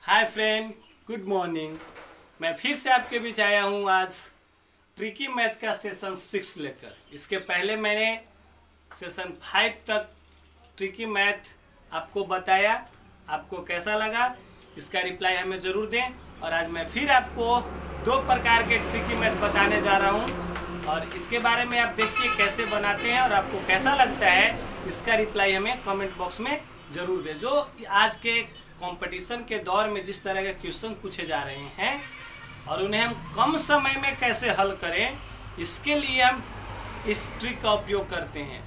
Hi friend, good morning. मैं फिर से आपके बीच आया हूँ आज ट्रिकी मैथ का सेशन 6 लेकर। इसके पहले मैंने सेशन 5 तक ट्रिकी मैथ आपको बताया। आपको कैसा लगा इसका रिप्लाई हमें ज़रूर दें। और आज मैं फिर आपको 2 प्रकार के ट्रिकी मैथ बताने जा रहा हूँ और इसके बारे में आप देखिए कैसे बनाते हैं और आपको कैसा लगता है इसका रिप्लाई हमें कमेंट बॉक्स में ज़रूर दें। जो आज के कंपटीशन के दौर में जिस तरह के क्वेश्चन पूछे जा रहे हैं और उन्हें हम कम समय में कैसे हल करें, इसके लिए हम इस ट्रिक का उपयोग करते हैं।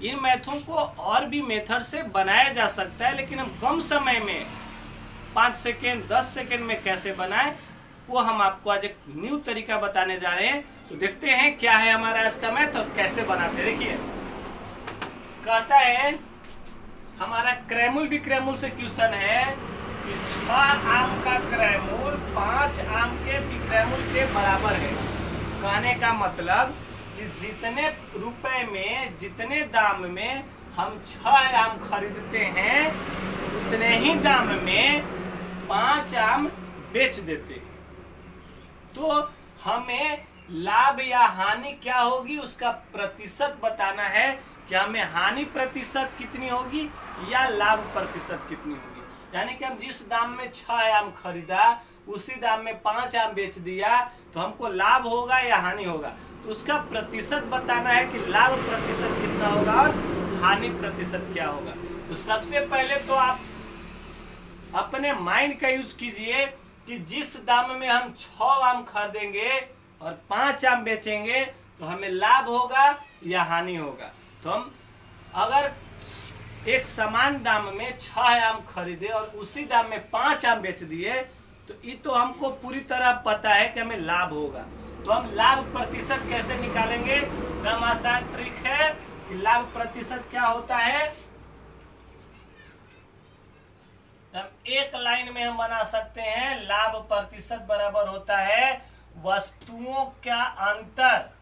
इन मैथों को और भी मेथड से बनाया जा सकता है, लेकिन हम कम समय में 5 सेकेंड 10 सेकेंड में कैसे बनाएं वो हम आपको आज एक न्यू तरीका बताने जा रहे हैं। तो देखते हैं क्या है हमारा आज का मैथ और कैसे बनाते हैं। देखिए, कहता है हमारा क्रैमुल विक्रैमुल से क्वेश्चन है कि 6 आम का क्रैमुल 5 आम के विक्रैमुल के बराबर है। कहने का मतलब कि जितने रुपए में, जितने दाम में हम 6 आम खरीदते हैं उतने ही दाम में 5 आम बेच देते हैं। तो हमें लाभ या हानि क्या होगी उसका प्रतिशत बताना है कि हमें हानि प्रतिशत कितनी होगी या लाभ प्रतिशत कितनी होगी। यानी कि हम जिस दाम में 6 आम खरीदा उसी दाम में 5 आम बेच दिया तो हमको लाभ होगा या हानि होगा। तो उसका प्रतिशत बताना है कि लाभ प्रतिशत कितना होगा और हानि प्रतिशत क्या होगा। तो सबसे पहले तो आप अपने माइंड का यूज कीजिए कि जिस दाम में हम 6 आम खरीदेंगे और 5 आम बेचेंगे तो हमें लाभ होगा या हानि होगा। तो हम अगर एक समान दाम में 6 आम खरीदे और उसी दाम में 5 आम बेच दिए तो ये तो हमको पूरी तरह पता है कि हमें लाभ होगा। तो हम लाभ प्रतिशत कैसे निकालेंगे? एकदम आसान ट्रिक है कि लाभ प्रतिशत क्या होता है। हम एक लाइन में हम बना सकते हैं, लाभ प्रतिशत बराबर होता है वस्तुओं का अंतर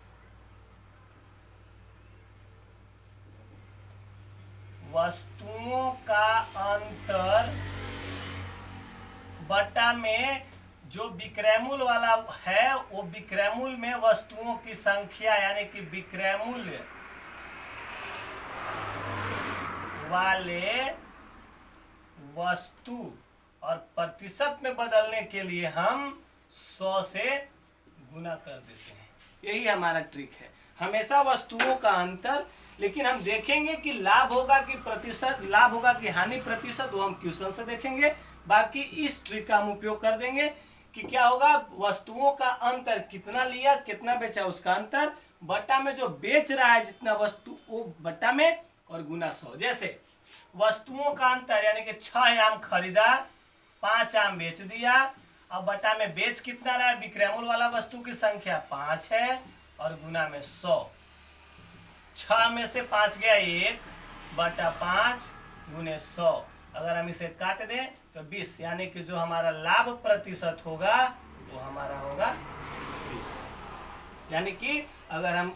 बटा में जो विक्रयमूल्य वाला है वो विक्रयमूल्य में वस्तुओं की संख्या, यानी कि विक्रयमूल्य वाले वस्तु, और प्रतिशत में बदलने के लिए हम 100 से गुना कर देते हैं। यही हमारा ट्रिक है, हमेशा वस्तुओं का अंतर। लेकिन हम देखेंगे कि लाभ होगा कि प्रतिशत, लाभ होगा कि हानि प्रतिशत, वो हम क्वेश्चन से देखेंगे। बाकी इस ट्रिक का हम उपयोग कर देंगे कि क्या होगा, वस्तुओं का अंतर कितना लिया कितना बेचा उसका अंतर बटा में जो बेच रहा है जितना वस्तु वो बटा में और गुना 100। जैसे वस्तुओं का अंतर यानी कि 6 आम खरीदा 5 आम बेच दिया, अब बटा में बेच कितना रहा है, विक्रयमूल्य वाला वस्तु की संख्या 5 है और गुना में 100। 6 में से 5 गया 1 बटा 5 गुने 100। अगर हम इसे काट दें तो 20, यानी कि जो हमारा लाभ प्रतिशत होगा वो हमारा होगा 20। यानी कि अगर हम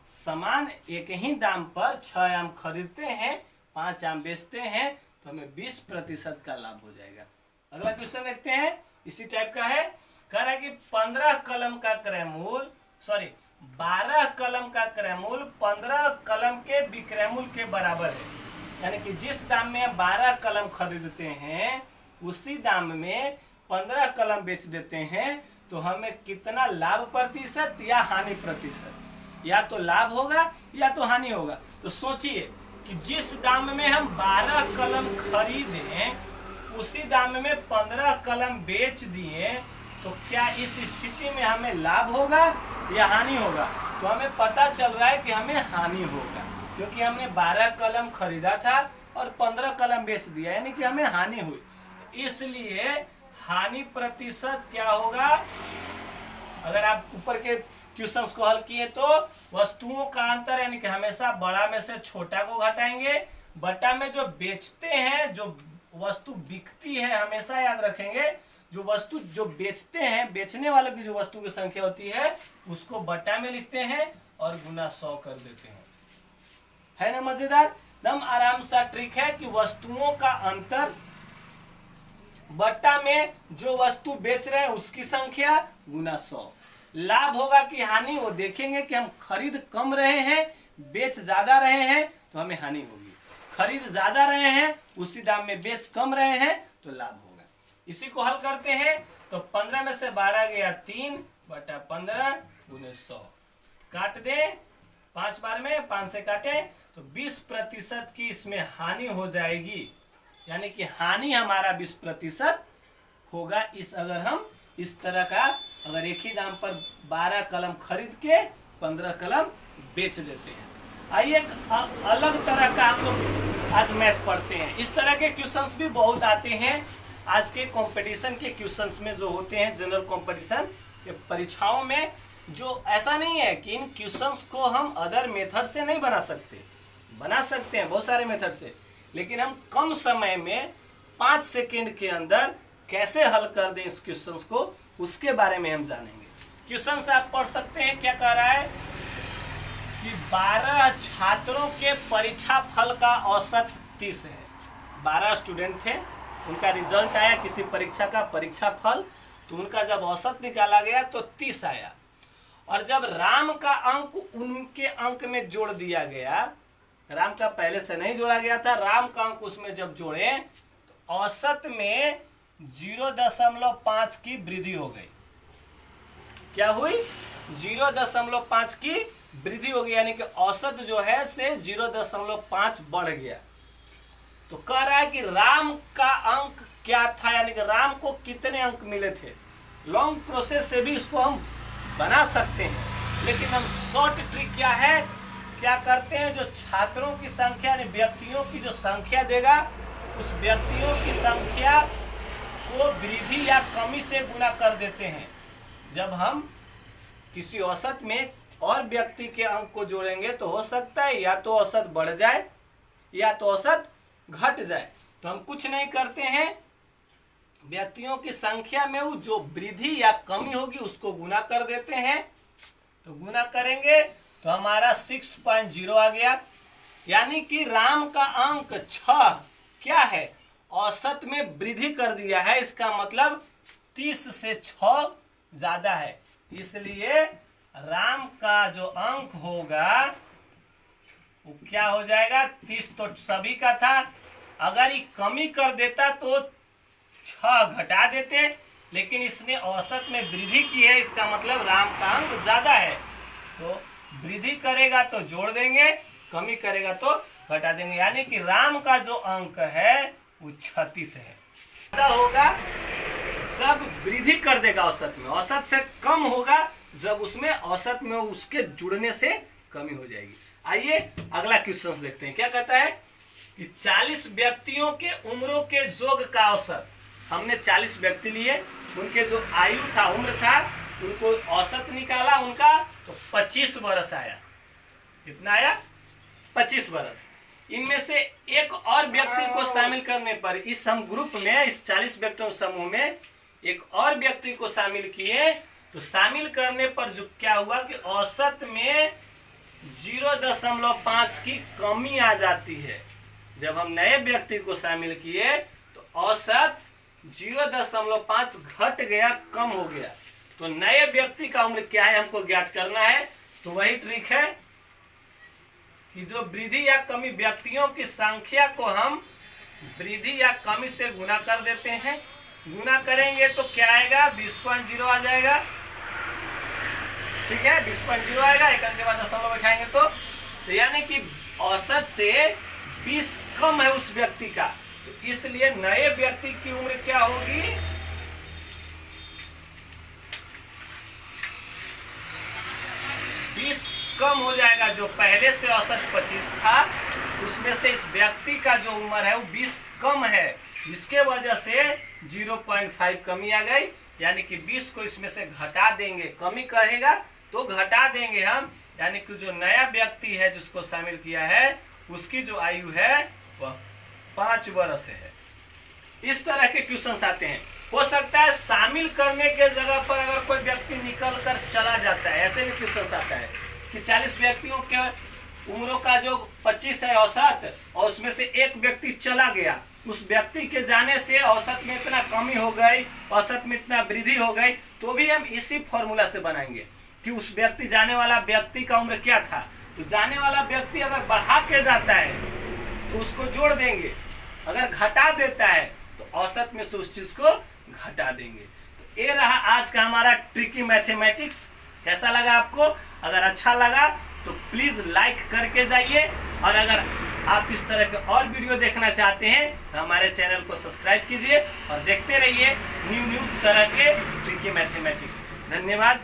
समान एक ही दाम पर 6 आम खरीदते हैं 5 आम बेचते हैं तो हमें 20% का लाभ हो जाएगा। अगला क्वेश्चन देखते हैं, इसी टाइप का है। कह रहा है कि 12 कलम का क्रयमूल 15 कलम के विक्रयमूल्य के बराबर है। यानी कि जिस दाम में 12 कलम खरीदते हैं उसी दाम में 15 कलम बेच देते हैं तो हमें कितना लाभ प्रतिशत या हानि प्रतिशत, या तो लाभ होगा या तो हानि होगा। तो सोचिए कि जिस दाम में हम 12 कलम खरीदें उसी दाम में 15 कलम बेच दिए तो क्या इस स्थिति में हमें लाभ होगा या हानि होगा? तो हमें पता चल रहा है कि हमें हानि होगा, क्योंकि हमने 12 कलम खरीदा था और 15 कलम बेच दिया, यानी कि हमें हानि हुई। इसलिए हानि प्रतिशत क्या होगा? अगर आप ऊपर के क्वेश्चंस को हल किए तो वस्तुओं का अंतर यानी कि हमेशा बड़ा में से छोटा को घटाएंगे, बटा में जो बेचते हैं, जो वस्तु बिकती है, हमेशा याद रखेंगे जो वस्तु जो बेचते हैं, बेचने वालों की जो वस्तु की संख्या होती है उसको बटा में लिखते हैं और गुना 100 कर देते हैं। है ना मजेदार? एकदम आराम सा ट्रिक है कि वस्तुओं का अंतर बट्टा में जो वस्तु बेच रहे हैं उसकी संख्या गुना 100। लाभ होगा कि हानि, वो देखेंगे कि हम खरीद कम रहे हैं, बेच ज्यादा रहे हैं तो हमें हानि होगी। खरीद ज्यादा रहे हैं, उसी दाम में बेच कम रहे हैं तो लाभ होगा। इसी को हल करते हैं तो 15 में से 12 गया 3 बटा 15 गुने 100। काट दे 5 बार में, 5 से काटे तो 20% की इसमें हानि हो जाएगी, यानी कि हानि हमारा 20% होगा। अगर हम इस तरह का अगर एक ही दाम पर 12 कलम खरीद के 15 कलम बेच देते हैं। आइए एक अलग तरह का हम लोग आज मैथ पढ़ते हैं। इस तरह के क्वेश्चंस भी बहुत आते हैं आज के कंपटीशन के क्वेश्चंस में, जो होते हैं जनरल कंपटीशन के परीक्षाओं में। जो ऐसा नहीं है कि इन क्वेश्चंस को हम अदर मेथड से नहीं बना सकते, बना सकते हैं बहुत सारे मेथड से, लेकिन हम कम समय में 5 सेकेंड के अंदर कैसे हल कर दें इस क्वेश्चंस को, उसके बारे में हम जानेंगे। क्वेश्चन आप पढ़ सकते हैं, क्या कह रहा है कि 12 छात्रों के परीक्षा फल का औसत 30 है। 12 स्टूडेंट थे, उनका रिजल्ट आया किसी परीक्षा का परीक्षा फल, तो उनका जब औसत निकाला गया तो 30 आया। और जब राम का अंक उनके अंक में जोड़ दिया गया, राम का पहले से नहीं जोड़ा गया था, राम का अंक उसमें जब जोड़े तो औसत में 0.5 की वृद्धि हो गई। क्या हुई? 0.5 की वृद्धि हो गई, यानी कि औसत जो है से 0.5 बढ़ गया। तो कह रहा है कि राम का अंक क्या था, यानी कि राम को कितने अंक मिले थे। लॉन्ग प्रोसेस से भी इसको हम बना सकते हैं, लेकिन हम शॉर्ट ट्रिक क्या है, क्या करते हैं, जो छात्रों की संख्या यानी व्यक्तियों की जो संख्या देगा, उस व्यक्तियों की संख्या को वृद्धि या कमी से गुना कर देते हैं। जब हम किसी औसत में और व्यक्ति के अंक को जोड़ेंगे तो हो सकता है या तो औसत बढ़ जाए या तो औसत घट जाए। तो हम कुछ नहीं करते हैं, व्यक्तियों की संख्या में वो जो वृद्धि या कमी होगी उसको गुना कर देते हैं। तो गुना करेंगे तो हमारा 6.0 आ गया, यानी कि राम का अंक 6 क्या है, औसत में वृद्धि कर दिया है। इसका मतलब 30 से 6 ज्यादा है, इसलिए राम का जो अंक होगा वो क्या हो जाएगा, 30 तो सभी का था। अगर ये कमी कर देता तो 6 घटा देते, लेकिन इसने औसत में वृद्धि की है, इसका मतलब राम का अंक ज्यादा है। तो वृद्धि करेगा तो जोड़ देंगे, कमी करेगा तो घटा देंगे, यानी कि राम का जो अंक है वो 36 है। ज्यादा होगा जब वृद्धि कर देगा औसत में, औसत से कम होगा जब उसमें औसत में उसके जुड़ने से कमी हो जाएगी। आइए अगला क्वेश्चन देखते हैं, क्या कहता है कि 40 व्यक्तियों के उम्रों के योग का औसत। हमने 40 व्यक्ति लिए, उनके जो आयु था, उम्र था, उनको औसत निकाला उनका, तो 25 वर्ष आया। कितना आया? 25 वर्ष। इनमें से एक और व्यक्ति को शामिल करने पर इस हम ग्रुप में, इस 40 व्यक्तियों समूह में एक और व्यक्ति को शामिल किए, तो शामिल करने पर जो क्या हुआ कि औसत में 0.5 की कमी आ जाती है। जब हम नए व्यक्ति को शामिल किए तो औसत 0.5 घट गया, कम हो गया। तो नए व्यक्ति का उम्र क्या है हमको ज्ञात करना है। तो वही ट्रिक है कि जो वृद्धि या कमी, व्यक्तियों की संख्या को हम वृद्धि या कमी से गुना कर देते हैं। गुना करेंगे तो क्या आएगा, 20.0 आ जाएगा। ठीक है, 20.0 आएगा, एक के बाद दशमलव बैठाएंगे तो यानी कि औसत से 20 कम है उस व्यक्ति का, तो इसलिए नए व्यक्ति की उम्र क्या होगी, 20 कम हो जाएगा। जो पहले से औसत 25 था, उसमें से इस व्यक्ति का जो उम्र है वो 20 कम है, जिसके वजह से 0.5 कमी आ गई, यानी कि 20 को इसमें से घटा देंगे। कमी कहेगा तो घटा देंगे हम, यानी कि जो नया व्यक्ति है जिसको शामिल किया है, उसकी जो आयु है वह 5 वर्ष है। इस तरह के क्वेश्चंस आते हैं। हो सकता है शामिल करने के जगह पर अगर कोई व्यक्ति निकल कर चला जाता है, ऐसे भी क्वेश्चंस आता है कि 40 व्यक्तियों के उम्रों का जो 25 है औसत, और उसमें से एक व्यक्ति चला गया, उस व्यक्ति के जाने से औसत में इतना कमी हो गई, औसत में इतना वृद्धि हो गई, तो भी हम इसी फॉर्मूला से बनाएंगे कि उस व्यक्ति, जाने वाला व्यक्ति का उम्र क्या था। तो जाने वाला व्यक्ति अगर बढ़ा के जाता है तो उसको जोड़ देंगे, अगर घटा देता है तो औसत में से उस चीज को घटा देंगे। तो ये रहा आज का हमारा ट्रिकी मैथमेटिक्स। कैसा लगा आपको? अगर अच्छा लगा तो प्लीज लाइक करके जाइए, और अगर आप इस तरह के और वीडियो देखना चाहते हैं तो हमारे चैनल को सब्सक्राइब कीजिए और देखते रहिए न्यू तरह के ट्रिकी मैथमेटिक्स। धन्यवाद।